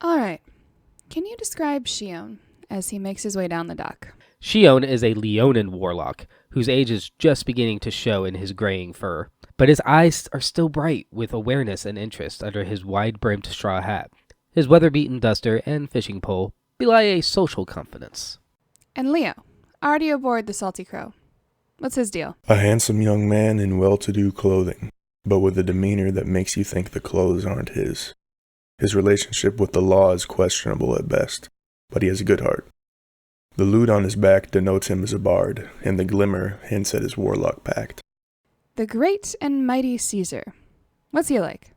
All right. Can you describe Shion as he makes his way down the dock? Shion is a Leonin warlock whose age is just beginning to show in his graying fur, but his eyes are still bright with awareness and interest under his wide-brimmed straw hat. His weather-beaten duster and fishing pole belie a social confidence. And Leo, already aboard the Salty Crow. What's his deal? A handsome young man in well-to-do clothing, but with a demeanor that makes you think the clothes aren't his. His relationship with the law is questionable at best, but he has a good heart. The loot on his back denotes him as a bard, and the glimmer hints at his warlock pact. The great and mighty Caesar. What's he like?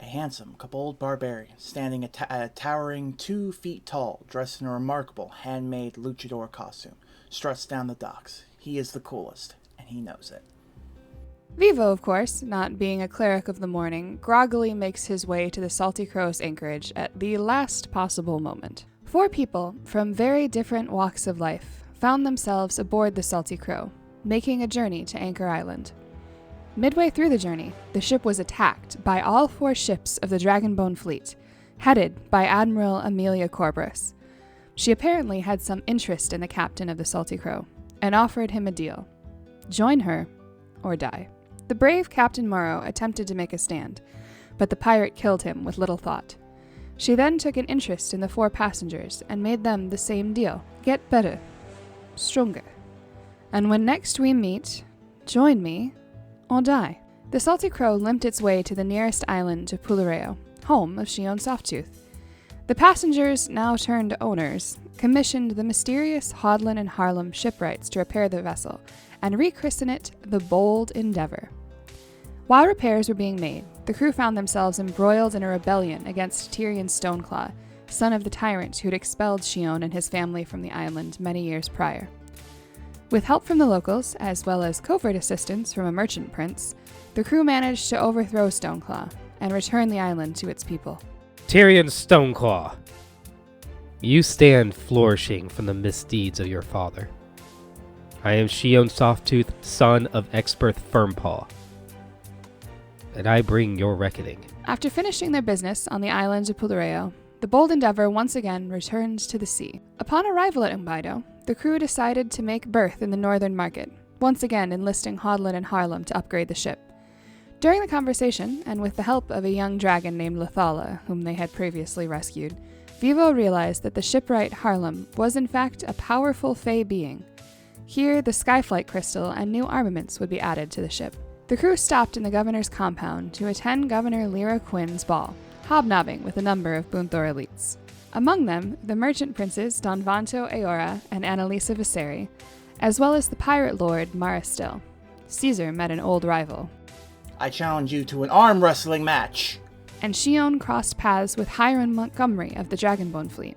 A handsome, kobold barbarian, standing a towering 2 feet tall, dressed in a remarkable handmade luchador costume, struts down the docks. He is the coolest, and he knows it. Vivo, of course, not being a cleric of the morning, groggily makes his way to the Salty Crow's anchorage at the last possible moment. 4 people from very different walks of life found themselves aboard the Salty Crow, making a journey to Anchor Island. Midway through the journey, the ship was attacked by all 4 ships of the Dragonbone fleet, headed by Admiral Amelia Corbus. She apparently had some interest in the captain of the Salty Crow, and offered him a deal. Join her, or die. The brave Captain Morrow attempted to make a stand, but the pirate killed him with little thought. She then took an interest in the 4 passengers and made them the same deal. Get better. Stronger. And when next we meet, join me, or die. The Salty Crow limped its way to the nearest island to Pulareo, home of Shion Softtooth. The passengers, now turned owners, commissioned the mysterious Hodlin and Harlem shipwrights to repair the vessel and rechristen it the Bold Endeavor. While repairs were being made, the crew found themselves embroiled in a rebellion against Tyrion Stoneclaw, son of the tyrant who had expelled Shion and his family from the island many years prior. With help from the locals, as well as covert assistance from a merchant prince, the crew managed to overthrow Stoneclaw and return the island to its people. Tyrion Stoneclaw, you stand flourishing from the misdeeds of your father. I am Shion Softtooth, son of Experth Firmpaw, and I bring your reckoning. After finishing their business on the island of Pulareo, the Bold Endeavor once again returned to the sea. Upon arrival at Umbido, the crew decided to make berth in the northern market, once again enlisting Hodlin and Harlem to upgrade the ship. During the conversation, and with the help of a young dragon named Lethala, whom they had previously rescued, Vivo realized that the shipwright Harlem was in fact a powerful fey being. Here, the Skyflight Crystal and new armaments would be added to the ship. The crew stopped in the governor's compound to attend Governor Lyra Quinn's ball, hobnobbing with a number of Bunthor elites. Among them, the merchant princes Don Vanto Aora and Annalisa Viseri, as well as the pirate lord Maristil. Caesar met an old rival. I challenge you to an arm wrestling match. And Shion crossed paths with Hiram Montgomery of the Dragonbone fleet.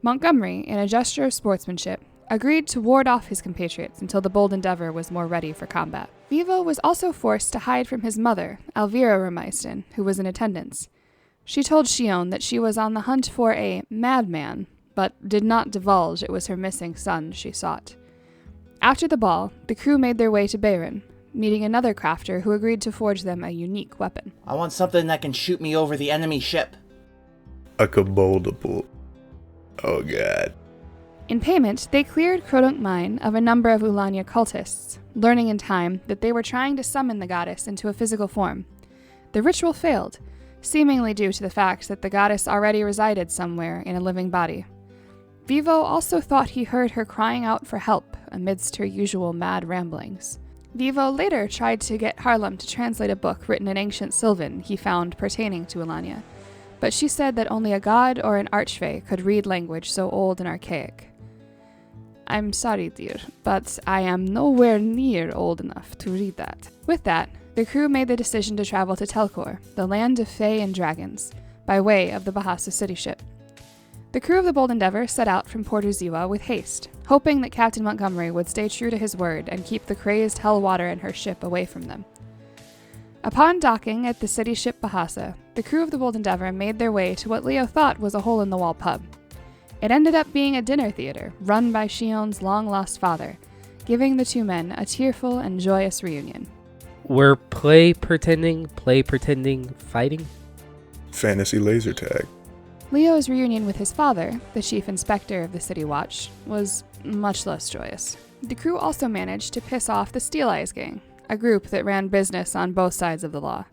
Montgomery, in a gesture of sportsmanship, agreed to ward off his compatriots until the Bold Endeavor was more ready for combat. Vivo was also forced to hide from his mother, Elvira Romaiston, who was in attendance. She told Shion that she was on the hunt for a madman, but did not divulge it was her missing son she sought. After the ball, the crew made their way to Bayron, meeting another crafter who agreed to forge them a unique weapon. I want something that can shoot me over the enemy ship. A koboldable. Oh god. In payment, they cleared Krodunk Mine of a number of Ulania cultists, learning in time that they were trying to summon the goddess into a physical form. The ritual failed, seemingly due to the fact that the goddess already resided somewhere in a living body. Vivo also thought he heard her crying out for help amidst her usual mad ramblings. Vivo later tried to get Harlem to translate a book written in ancient Sylvan he found pertaining to Ulania, but she said that only a god or an archfey could read language so old and archaic. I'm sorry, dear, but I am nowhere near old enough to read that. With that, the crew made the decision to travel to Telcor, the land of Fae and dragons, by way of the Bahasa city ship. The crew of the Bold Endeavor set out from Port Uziwa with haste, hoping that Captain Montgomery would stay true to his word and keep the crazed Hellwater and her ship away from them. Upon docking at the city ship Bahasa, the crew of the Bold Endeavor made their way to what Leo thought was a hole-in-the-wall pub. It ended up being a dinner theater run by Shion's long-lost father, giving the two men a tearful and joyous reunion. Were play pretending, fighting? Fantasy laser tag. Leo's reunion with his father, the chief inspector of the City Watch, was much less joyous. The crew also managed to piss off the Steel Eyes Gang, a group that ran business on both sides of the law.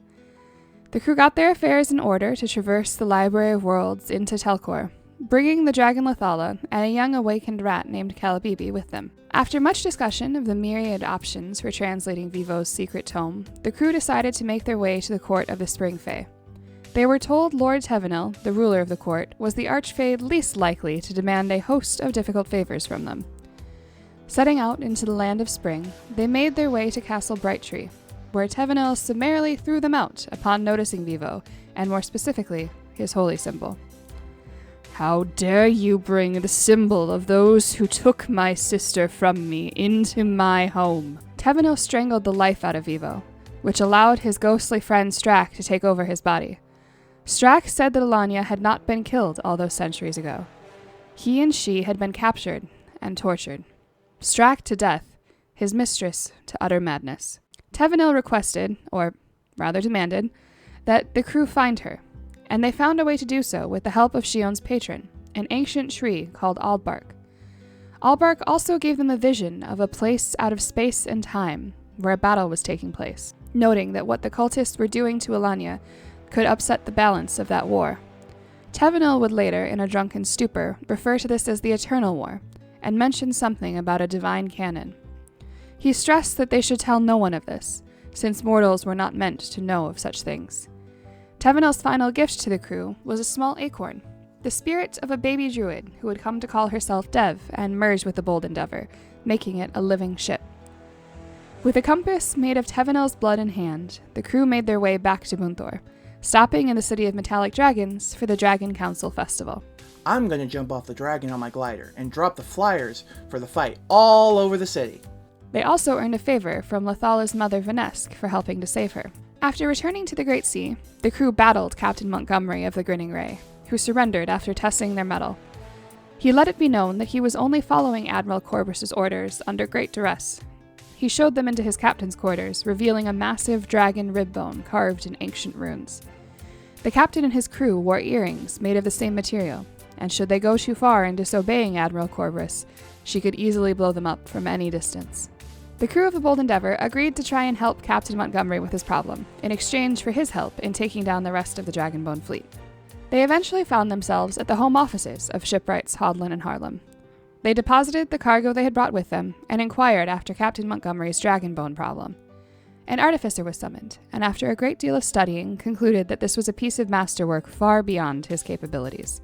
The crew got their affairs in order to traverse the Library of Worlds into Telcor, bringing the dragon Lethala and a young awakened rat named Calabibi with them. After much discussion of the myriad options for translating Vivo's secret tome, the crew decided to make their way to the court of the Spring Fae. They were told Lord Tevenil, the ruler of the court, was the Archfey least likely to demand a host of difficult favors from them. Setting out into the land of spring, they made their way to Castle Brighttree, where Tevenil summarily threw them out upon noticing Vivo, and more specifically, his holy symbol. "How dare you bring the symbol of those who took my sister from me into my home?" Tevenil strangled the life out of Vivo, which allowed his ghostly friend Strack to take over his body. Strack said that Alanya had not been killed all those centuries ago. He and she had been captured and tortured. Strack to death, his mistress to utter madness. Tevenil requested, or rather demanded, that the crew find her, and they found a way to do so with the help of Shion's patron, an ancient tree called Aldbark. Aldbark also gave them a vision of a place out of space and time, where a battle was taking place, noting that what the cultists were doing to Alanya could upset the balance of that war. Tevenil would later, in a drunken stupor, refer to this as the Eternal War, and mention something about a divine canon. He stressed that they should tell no one of this, since mortals were not meant to know of such things. Tevenil's final gift to the crew was a small acorn, the spirit of a baby druid who had come to call herself Dev and merge with the Bold Endeavor, making it a living ship. With a compass made of Tevenil's blood in hand, the crew made their way back to Bunthor, stopping in the City of Metallic Dragons for the Dragon Council Festival. I'm gonna jump off the dragon on my glider and drop the flyers for the fight all over the city. They also earned a favor from Lethala's mother Venesk for helping to save her. After returning to the Great Sea, the crew battled Captain Montgomery of the Grinning Ray, who surrendered after testing their mettle. He let it be known that he was only following Admiral Corvus's orders under great duress. He showed them into his captain's quarters, revealing a massive dragon rib bone carved in ancient runes. The captain and his crew wore earrings made of the same material, and should they go too far in disobeying Admiral Corvus, she could easily blow them up from any distance. The crew of the Bold Endeavor agreed to try and help Captain Montgomery with his problem, in exchange for his help in taking down the rest of the Dragonbone fleet. They eventually found themselves at the home offices of shipwrights Hodlin and Harlem. They deposited the cargo they had brought with them, and inquired after Captain Montgomery's Dragonbone problem. An artificer was summoned, and after a great deal of studying, concluded that this was a piece of masterwork far beyond his capabilities.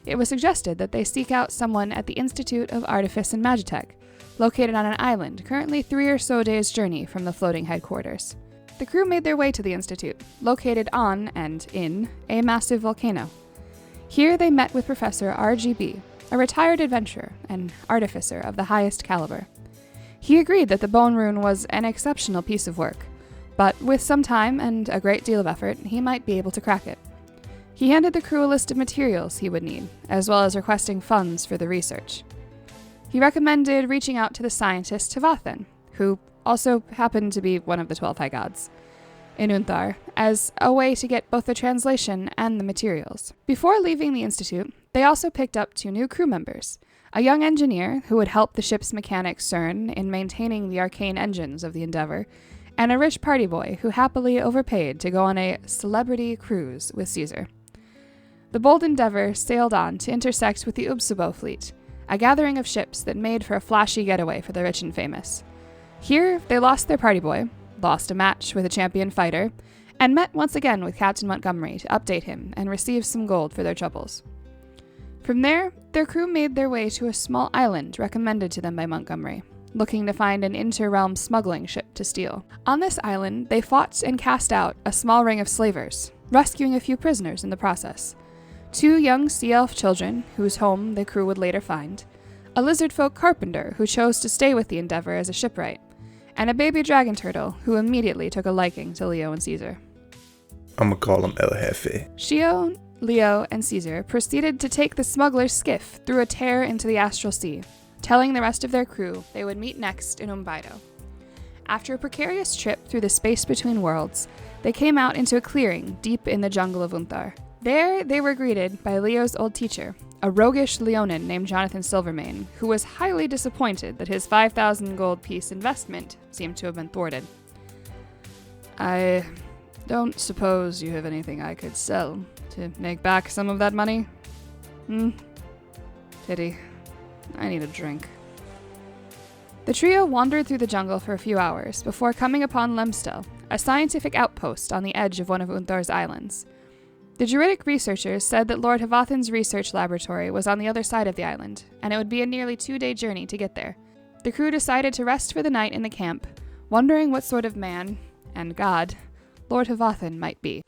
It was suggested that they seek out someone at the Institute of Artifice and Magitech, located on an island currently 3 or so days' journey from the floating headquarters. The crew made their way to the Institute, located on and in a massive volcano. Here they met with Professor RGB, a retired adventurer and artificer of the highest caliber. He agreed that the bone rune was an exceptional piece of work, but with some time and a great deal of effort, he might be able to crack it. He handed the crew a list of materials he would need, as well as requesting funds for the research. He recommended reaching out to the scientist Tevathan, who also happened to be one of the 12 High Gods, in Unthar, as a way to get both the translation and the materials. Before leaving the Institute, they also picked up 2 new crew members, a young engineer who would help the ship's mechanic CERN in maintaining the arcane engines of the Endeavor, and a rich party boy who happily overpaid to go on a celebrity cruise with Caesar. The Bold Endeavor sailed on to intersect with the Ubsabo fleet, a gathering of ships that made for a flashy getaway for the rich and famous. Here, they lost their party boy, lost a match with a champion fighter, and met once again with Captain Montgomery to update him and receive some gold for their troubles. From there, their crew made their way to a small island recommended to them by Montgomery, looking to find an inter-realm smuggling ship to steal. On this island, they fought and cast out a small ring of slavers, rescuing a few prisoners in the process. 2 young sea elf children, whose home the crew would later find, a lizard folk carpenter who chose to stay with the Endeavor as a shipwright, and a baby dragon turtle who immediately took a liking to Leo and Caesar. I'ma call him El Jefe. Shio, Leo, and Caesar proceeded to take the smuggler's skiff through a tear into the astral sea, telling the rest of their crew they would meet next in Umbido. After a precarious trip through the space between worlds, they came out into a clearing deep in the jungle of Unthar, There, they were greeted by Leo's old teacher, a roguish Leonin named Jonathan Silvermane, who was highly disappointed that his 5,000 gold piece investment seemed to have been thwarted. I don't suppose you have anything I could sell to make back some of that money? Pity. I need a drink. The trio wandered through the jungle for a few hours before coming upon Lemstel, a scientific outpost on the edge of one of Unthar's islands. The Druidic researchers said that Lord Havathan's research laboratory was on the other side of the island, and it would be a nearly 2-day journey to get there. The crew decided to rest for the night in the camp, wondering what sort of man, and god, Lord Havathan might be.